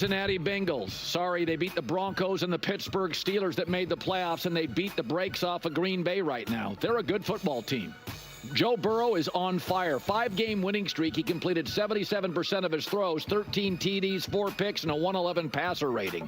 Cincinnati Bengals. Sorry, they beat the Broncos and the Pittsburgh Steelers that made the playoffs, and they beat the brakes off of Green Bay right now. They're a good football team. Joe Burrow is on fire. 5-game winning streak. He completed 77% of his throws, 13 TDs, 4 picks, and a 111 passer rating.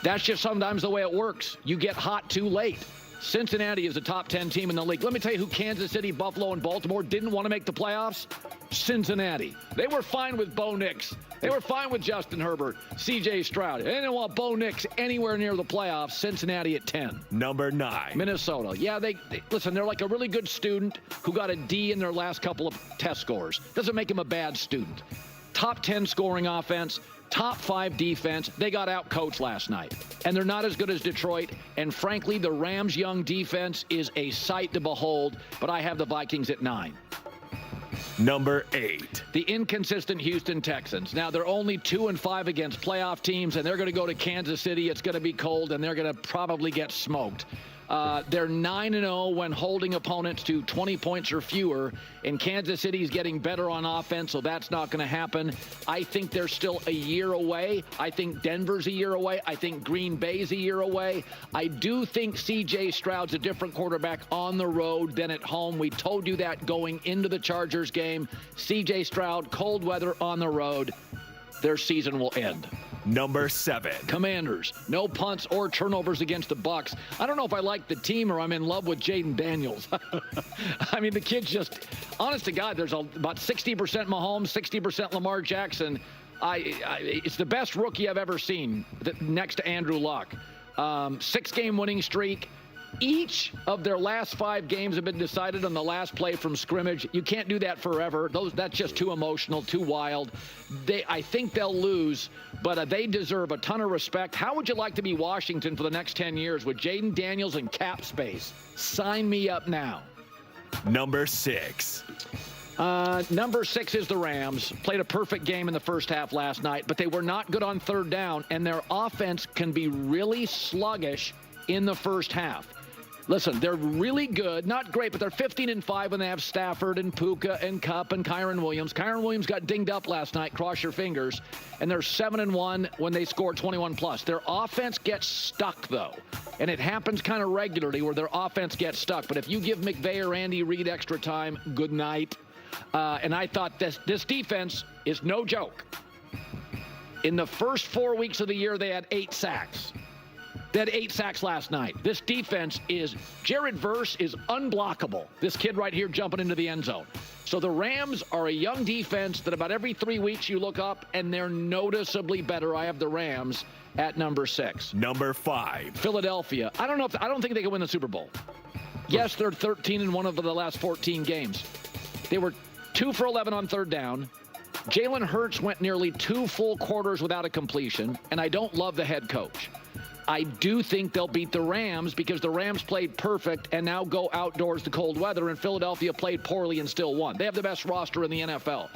That's just sometimes the way it works. You get hot too late. Cincinnati is a top 10 team in the league. Let me tell you who Kansas City, Buffalo, and Baltimore didn't want to make the playoffs. Cincinnati. They were fine with Bo Nix. They were fine with Justin Herbert, C.J. Stroud. They didn't want Bo Nix anywhere near the playoffs. Cincinnati at 10. Number 9. Minnesota. Yeah, they listen, they're like a really good student who got a D in their last couple of test scores. Doesn't make him a bad student. Top 10 scoring offense. Top 5 defense. They got out-coached last night. And they're not as good as Detroit. And frankly, the Rams' young defense is a sight to behold. But I have the Vikings at 9. Number 8. The inconsistent Houston Texans. Now, they're only 2-5 against playoff teams, and they're going to go to Kansas City. It's going to be cold, and they're going to probably get smoked. They're 9-0 when holding opponents to 20 points or fewer, and Kansas City's getting better on offense, so that's not going to happen. I think they're still a year away. I think Denver's a year away. I think Green Bay's a year away. I do think C.J. Stroud's a different quarterback on the road than at home. We told you that going into the Chargers game. C.J. Stroud, cold weather on the road. Their season will end. Number 7. Commanders. No punts or turnovers against the Bucs. I don't know if I like the team or I'm in love with Jaden Daniels. I mean, the kid's just, honest to God, there's about 60% Mahomes, 60% Lamar Jackson. It's the best rookie I've ever seen next to Andrew Luck. 6-game winning streak. Each of their last 5 games have been decided on the last play from scrimmage. You can't do that forever. That's just too emotional, too wild. I think they'll lose, but they deserve a ton of respect. How would you like to be Washington for the next 10 years with Jaden Daniels and cap space? Sign me up now. Number 6. Number 6 is the Rams. Played a perfect game in the first half last night, but they were not good on third down, and their offense can be really sluggish in the first half. Listen, they're really good. Not great, but they're 15-5 when they have Stafford and Puka and Kupp and Kyron Williams. Kyron Williams got dinged up last night. Cross your fingers. And they're 7-1 when they score 21+. Their offense gets stuck, though. And it happens kind of regularly where their offense gets stuck. But if you give McVay or Andy Reid extra time, good night. And I thought this defense is no joke. In the first 4 weeks of the year, they had 8 sacks. They had 8 sacks last night. This defense Jared Verse is unblockable. This kid right here jumping into the end zone. So the Rams are a young defense that about every 3 weeks you look up, and they're noticeably better. I have the Rams at number 6. Number 5. Philadelphia. I don't think they can win the Super Bowl. Yes, they're 13-1 over the last 14 games. They were 2 for 11 on third down. Jalen Hurts went nearly 2 full quarters without a completion, and I don't love the head coach. I do think they'll beat the Rams because the Rams played perfect and now go outdoors to cold weather, and Philadelphia played poorly and still won. They have the best roster in the NFL.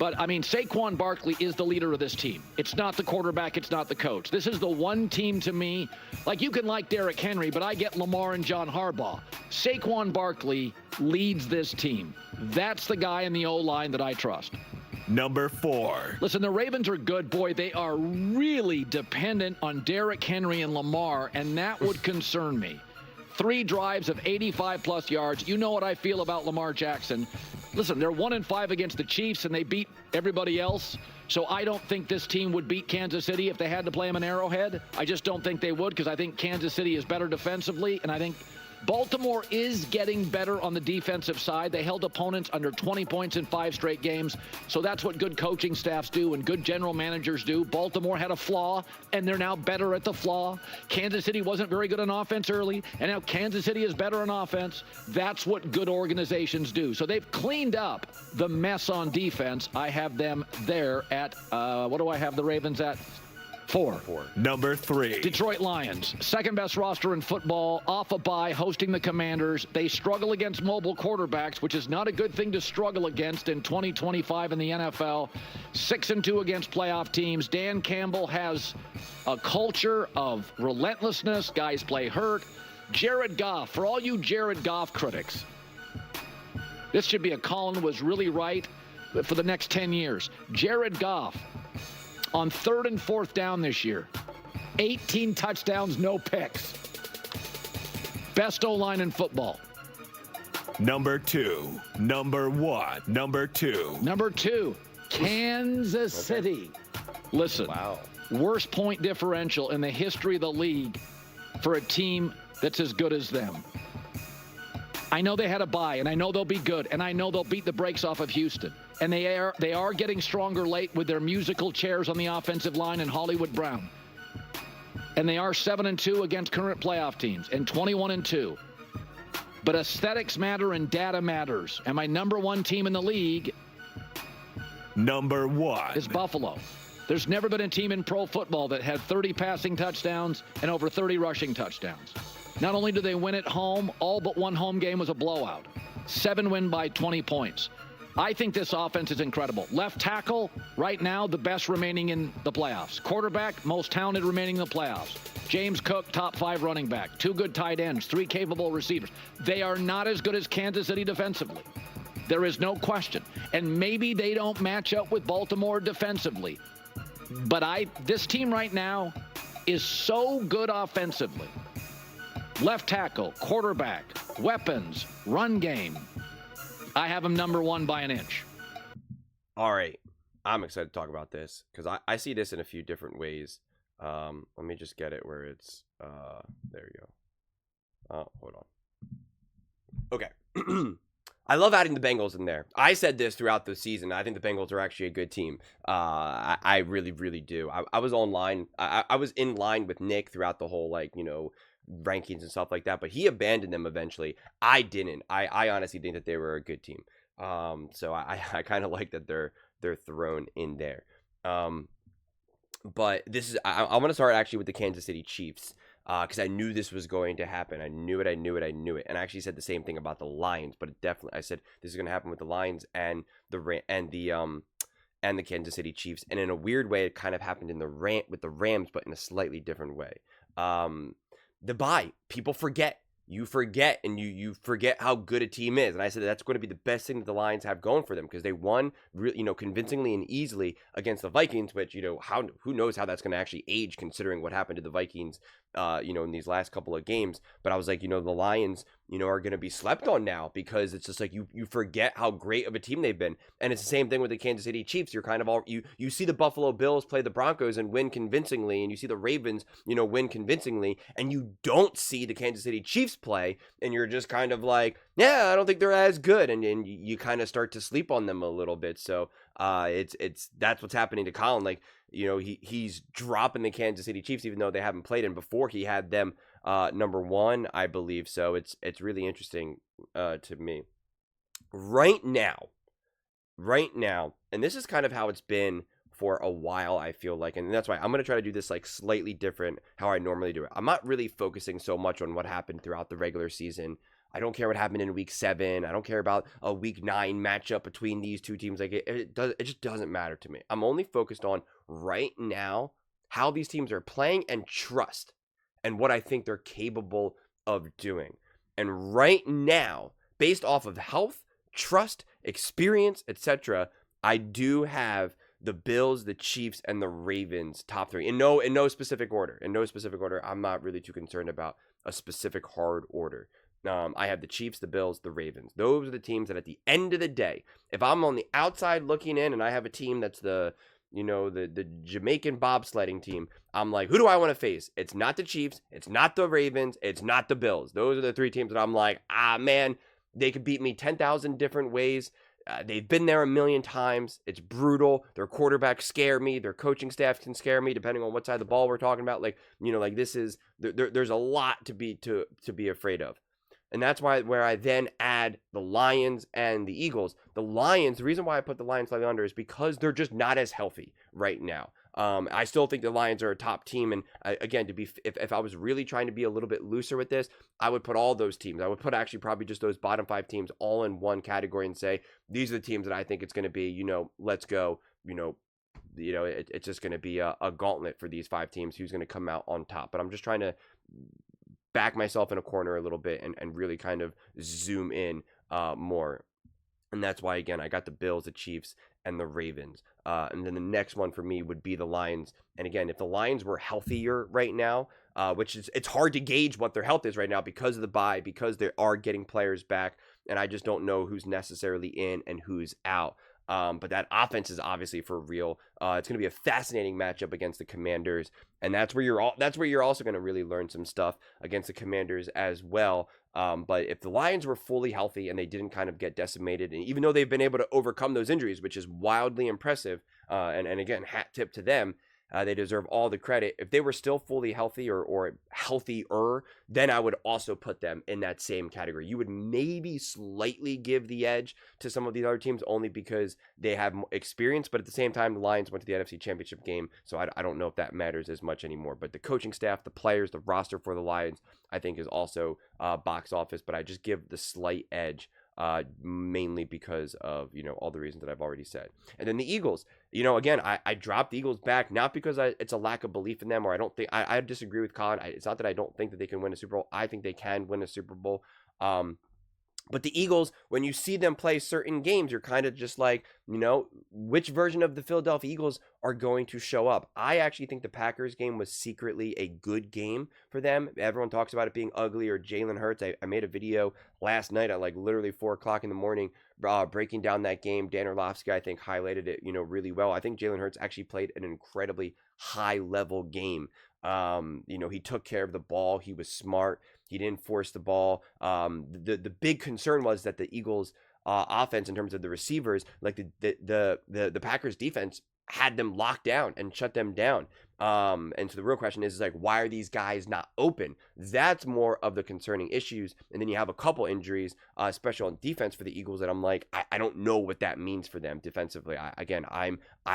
But, I mean, Saquon Barkley is the leader of this team. It's not the quarterback. It's not the coach. This is the one team to me. Like, you can like Derrick Henry, but I get Lamar and John Harbaugh. Saquon Barkley leads this team. That's the guy in the O-line that I trust. Number 4. Listen, the Ravens are good. Boy, they are really dependent on Derrick Henry and Lamar, and that would concern me. 3 drives of 85-plus yards. You know what I feel about Lamar Jackson. Listen, they're 1-5 against the Chiefs, and they beat everybody else. So I don't think this team would beat Kansas City if they had to play them in Arrowhead. I just don't think they would because I think Kansas City is better defensively, and I think Baltimore is getting better on the defensive side. They held opponents under 20 points in 5 straight games. So that's what good coaching staffs do and good general managers do. Baltimore had a flaw, and they're now better at the flaw. Kansas City wasn't very good on offense early, and now Kansas City is better on offense. That's what good organizations do. So they've cleaned up the mess on defense. I have them there at, what do I have the Ravens at? 4. Number 3. Detroit Lions, second best roster in football, off a bye, hosting the Commanders. They struggle against mobile quarterbacks, which is not a good thing to struggle against in 2025 in the NFL. 6-2 against playoff teams. Dan Campbell has a culture of relentlessness. Guys play hurt. Jared Goff, for all you Jared Goff critics, this should be a Colin was really right for the next 10 years. Jared Goff on 3rd and 4th down this year. 18 touchdowns, no picks. Best O-line in football. Number 2. Number 1. Number 2. Number 2, Kansas City. Listen, Wow. worst point differential in the history of the league for a team that's as good as them. I know they had a bye, and I know they'll be good, and I know they'll beat the brakes off of Houston. And they are getting stronger late with their musical chairs on the offensive line and Hollywood Brown. And they are 7-2 against current playoff teams and 21-2. But aesthetics matter and data matters. And my number 1 team in the league Number 1 is Buffalo. There's never been a team in pro football that had 30 passing touchdowns and over 30 rushing touchdowns. Not only do they win at home, all but one home game was a blowout. 7 win by 20 points. I think this offense is incredible. Left tackle, right now, the best remaining in the playoffs. Quarterback, most talented remaining in the playoffs. James Cook, top 5 running back. 2 good tight ends, 3 capable receivers. They are not as good as Kansas City defensively. There is no question. And maybe they don't match up with Baltimore defensively. But this team right now is so good offensively. Left tackle, quarterback, weapons, run game. I have them number 1 by an inch. All right. I'm excited to talk about this because I see this in a few different ways. Let me just get it where it's, there you go. Hold on. Okay. I love adding the Bengals in there. I said this throughout the season. I think the Bengals are actually a good team. I really, really do. I was online. I was in line with Nick throughout the whole, rankings and stuff like that, but he abandoned them eventually. I didn't. I honestly think that they were a good team. So I kind of like that they're thrown in there. But this is I want to start actually with the Kansas City Chiefs. Because I knew this was going to happen. I knew it. And I actually said the same thing about the Lions, but I said this is going to happen with the Lions and the Kansas City Chiefs. And in a weird way, it kind of happened with the Rams, but in a slightly different way. The bye, people forget. You forget, and you forget how good a team is. And I said that's going to be the best thing that the Lions have going for them because they won, convincingly and easily against the Vikings. Which who knows how that's going to actually age considering what happened to the Vikings, in these last couple of games. But I was like, the Lions, are going to be slept on now because it's just like you forget how great of a team they've been. And it's the same thing with the Kansas City Chiefs. You're kind of you see the Buffalo Bills play the Broncos and win convincingly, and you see the Ravens, win convincingly, and you don't see the Kansas City Chiefs play, and you're just kind of like, yeah, I don't think they're as good, and you kind of start to sleep on them a little bit. So that's what's happening to Colin. Like, he's dropping the Kansas City Chiefs even though they haven't played, and before he had them number 1, I believe. So it's really interesting to me right now, and this is kind of how it's been for a while, I feel like, and that's why I'm going to try to do this slightly different how I normally do it. I'm not really focusing so much on what happened throughout the regular season. I don't care what happened in week 7. I don't care about a week 9 matchup between these two teams. Like it just doesn't matter to me. I'm only focused on right now how these teams are playing and trust and what I think they're capable of doing. And right now, based off of health, trust, experience, etc., I do have the Bills, the Chiefs, and the Ravens top 3 in no specific order. I'm not really too concerned about a specific hard order. I have the Chiefs, the Bills, the Ravens. Those are the teams that at the end of the day, if I'm on the outside looking in and I have a team that's the Jamaican bobsledding team, I'm like, who do I want to face? It's not the Chiefs. It's not the Ravens. It's not the Bills. Those are the 3 teams that I'm like, man, they could beat me 10,000 different ways. They've been there a million times. It's brutal. Their quarterbacks scare me. Their coaching staff can scare me, depending on what side of the ball we're talking about. This is there's a lot to be afraid of. And that's where I then add the Lions and the Eagles. The Lions, the reason why I put the Lions slightly under is because they're just not as healthy right now. I still think the Lions are a top team. And again, if I was really trying to be a little bit looser with this, I would put all those teams. I would put actually probably just those bottom 5 teams all in one category and say, these are the teams that I think it's going to be, let's go, it's just going to be a gauntlet for these 5 teams. Who's going to come out on top? But I'm just trying to back myself in a corner a little bit and really kind of zoom in more. And that's why, again, I got the Bills, the Chiefs, and the Ravens. And then the next one for me would be the Lions. And again, if the Lions were healthier right now, which is, it's hard to gauge what their health is right now because of the bye, because they are getting players back, and I just don't know who's necessarily in and who's out. But that offense is obviously for real. It's going to be a fascinating matchup against the Commanders, and that's where you're also going to really learn some stuff against the Commanders as well. But if the Lions were fully healthy and they didn't kind of get decimated, and even though they've been able to overcome those injuries, which is wildly impressive, and again, hat tip to them. They deserve all the credit. If they were still fully healthy or healthier, then I would also put them in that same category. You would maybe slightly give the edge to some of these other teams only because they have experience, but at the same time, the Lions went to the NFC Championship game, so I don't know if that matters as much anymore. But the coaching staff, the players, the roster for the Lions, I think is also box office, but I just give the slight edge mainly because of, all the reasons that I've already said. And then the Eagles, again, I dropped the Eagles back, not because it's a lack of belief in them, or I don't think, I disagree with Colin. It's not that I don't think that they can win a Super Bowl. I think they can win a Super Bowl. But the Eagles, when you see them play certain games, you're kind of just like, which version of the Philadelphia Eagles are going to show up? I actually think the Packers game was secretly a good game for them. Everyone talks about it being ugly or Jalen Hurts. I made a video last night at like literally 4 o'clock in the morning breaking down that game. Dan Orlovsky, I think, highlighted it, really well. I think Jalen Hurts actually played an incredibly high-level game. He took care of the ball. He was smart. He didn't force the ball. The big concern was that the Eagles' offense, in terms of the receivers, like the Packers' defense, had them locked down and shut them down. And so the real question is like, why are these guys not open? That's more of the concerning issues. And then you have a couple injuries, especially on defense for the Eagles, that I'm like, I don't know what that means for them defensively. I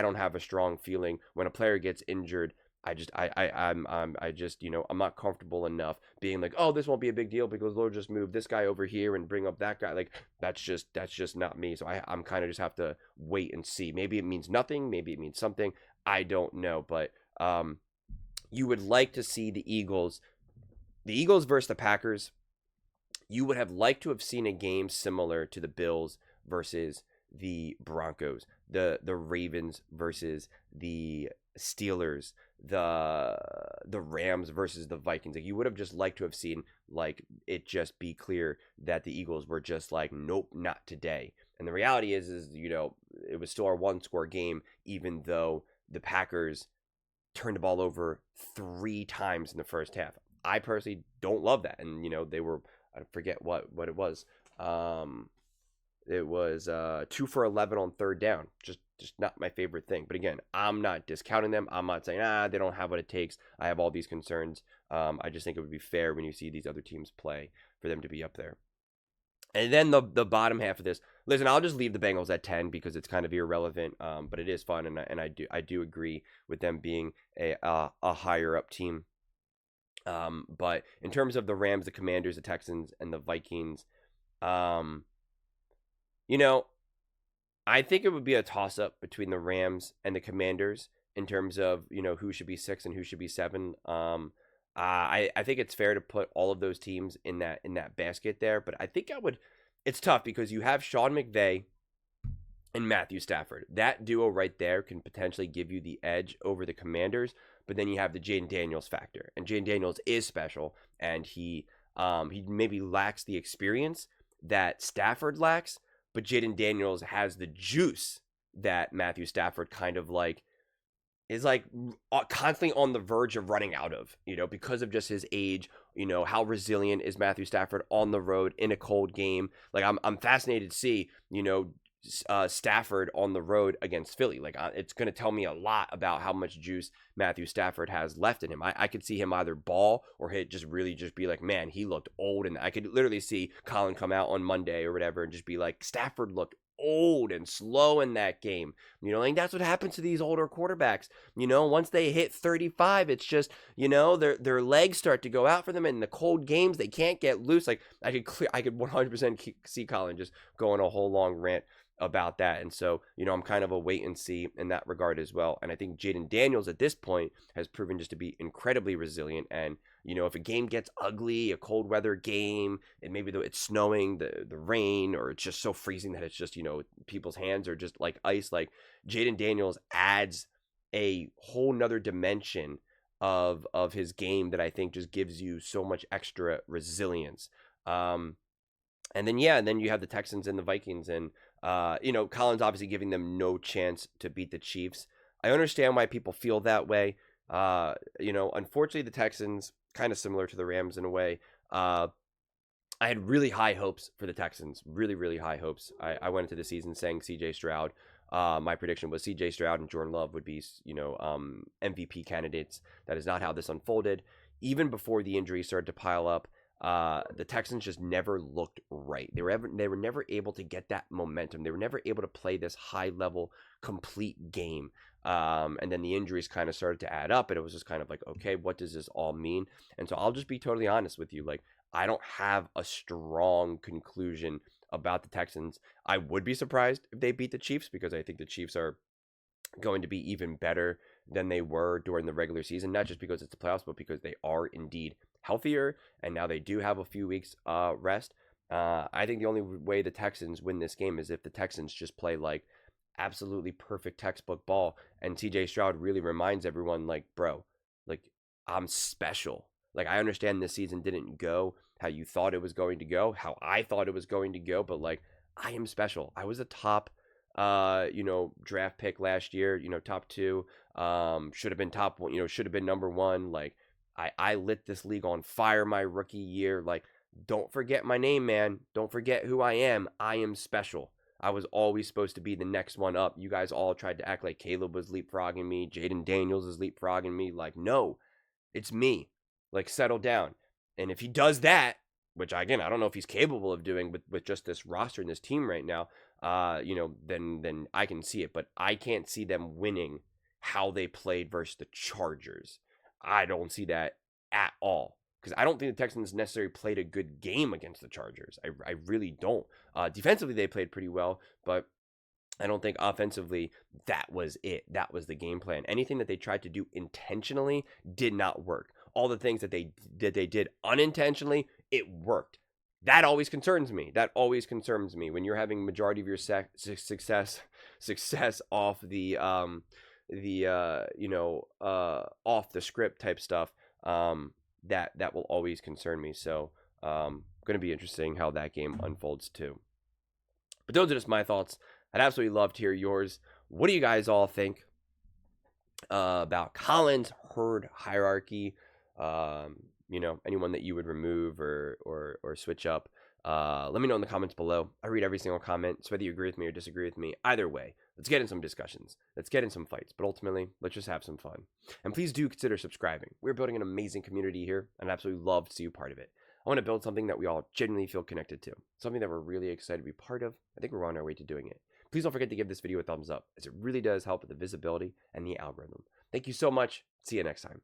don't have a strong feeling when a player gets injured. I'm not comfortable enough being like, oh, this won't be a big deal because they'll just move this guy over here and bring up that guy. Like, that's just not me. So I'm kind of just have to wait and see. Maybe it means nothing. Maybe it means something. I don't know. But you would like to see the Eagles versus the Packers. You would have liked to have seen a game similar to the Bills versus the Broncos, the Ravens versus the Steelers, the Rams versus the Vikings. Like, you would have just liked to have seen like it just be clear that the Eagles were just like, nope, not today. And the reality is it was still our 1-score game, even though the Packers turned the ball over 3 times in the first half. I personally don't love that. And they were, I forget what it was. It was 2 for 11 on third down. Just not my favorite thing. But again, I'm not discounting them. I'm not saying, they don't have what it takes. I have all these concerns. I just think it would be fair when you see these other teams play for them to be up there. And then the bottom half of this, listen, I'll just leave the Bengals at 10 because it's kind of irrelevant, but it is fun, and I do agree with them being a higher up team. But in terms of the Rams, the Commanders, the Texans, and the Vikings, I think it would be a toss-up between the Rams and the Commanders in terms of, who should be 6 and who should be 7. I think it's fair to put all of those teams in that basket there, but I think it's tough because you have Sean McVay and Matthew Stafford. That duo right there can potentially give you the edge over the Commanders, but then you have the Jaden Daniels factor, and Jaden Daniels is special, and he maybe lacks the experience that Stafford lacks, but Jaden Daniels has the juice that Matthew Stafford kind of like is like constantly on the verge of running out of, because of just his age. How resilient is Matthew Stafford on the road in a cold game? Like, I'm fascinated to see, Stafford on the road against Philly. Like, it's going to tell me a lot about how much juice Matthew Stafford has left in him. I could see him either ball or just be like, man, he looked old. And I could literally see Colin come out on Monday or whatever and just be like, Stafford looked old and slow in that game. Like, that's what happens to these older quarterbacks. Once they hit 35, it's just, their legs start to go out for them, and in the cold games they can't get loose. Like, I could 100% see Colin just go on a whole long rant about that. And so, I'm kind of a wait and see in that regard as well. And I think Jaden Daniels at this point has proven just to be incredibly resilient. And, if a game gets ugly, a cold weather game, and maybe though it's snowing, the rain, or it's just so freezing that it's just, people's hands are just like ice, like Jaden Daniels adds a whole nother dimension of his game that I think just gives you so much extra resilience. And then you have the Texans and the Vikings, and Colin's obviously giving them no chance to beat the Chiefs. I understand why people feel that way. Unfortunately, the Texans, kind of similar to the Rams in a way. I had really high hopes for the Texans, really, really high hopes. I went into the season saying C.J. Stroud. My prediction was C.J. Stroud and Jordan Love would be, MVP candidates. That is not how this unfolded. Even before the injuries started to pile up, the Texans just never looked right. They were never able to get that momentum. They were never able to play this high level, complete game. And then the injuries kind of started to add up, and it was just kind of like, okay, what does this all mean? And so I'll just be totally honest with you. Like, I don't have a strong conclusion about the Texans. I would be surprised if they beat the Chiefs, because I think the Chiefs are going to be even better than they were during the regular season, not just because it's the playoffs, but because they are indeed healthier, and now they do have a few weeks rest. I think the only way the Texans win this game is if the Texans just play like absolutely perfect textbook ball, and CJ Stroud really reminds everyone, like, bro, like, I'm special. Like, I understand this season didn't go how you thought it was going to go, how I thought it was going to go, but like, I am special. I was a top draft pick last year, top 2, should have been top 1, should have been number 1. Like, I lit this league on fire my rookie year. Like, don't forget my name, man. Don't forget who I am. I am special. I was always supposed to be the next one up. You guys all tried to act like Caleb was leapfrogging me. Jaden Daniels is leapfrogging me. Like, no, it's me. Like, settle down. And if he does that, which, again, I don't know if he's capable of doing with just this roster and this team right now, then I can see it. But I can't see them winning how they played versus the Chargers. I don't see that at all, because I don't think the Texans necessarily played a good game against the Chargers. I really don't. Defensively, they played pretty well, but I don't think offensively that was it. That was the game plan. Anything that they tried to do intentionally did not work. All the things that they did unintentionally, it worked. That always concerns me. That always concerns me when you're having majority of your success off the off the script type stuff. That will always concern me. So going to be interesting how that game unfolds too. But those are just my thoughts. I'd absolutely love to hear yours. What do you guys all think about Colin's herd hierarchy? Anyone that you would remove or switch up. Let me know in the comments below. I read every single comment, so whether you agree with me or disagree with me, either way, let's get in some discussions. Let's get in some fights, but ultimately, let's just have some fun. And please do consider subscribing. We're building an amazing community here, and I'd absolutely love to see you part of it. I want to build something that we all genuinely feel connected to, something that we're really excited to be part of. I think we're on our way to doing it. Please don't forget to give this video a thumbs up, as it really does help with the visibility and the algorithm. Thank you so much. See you next time.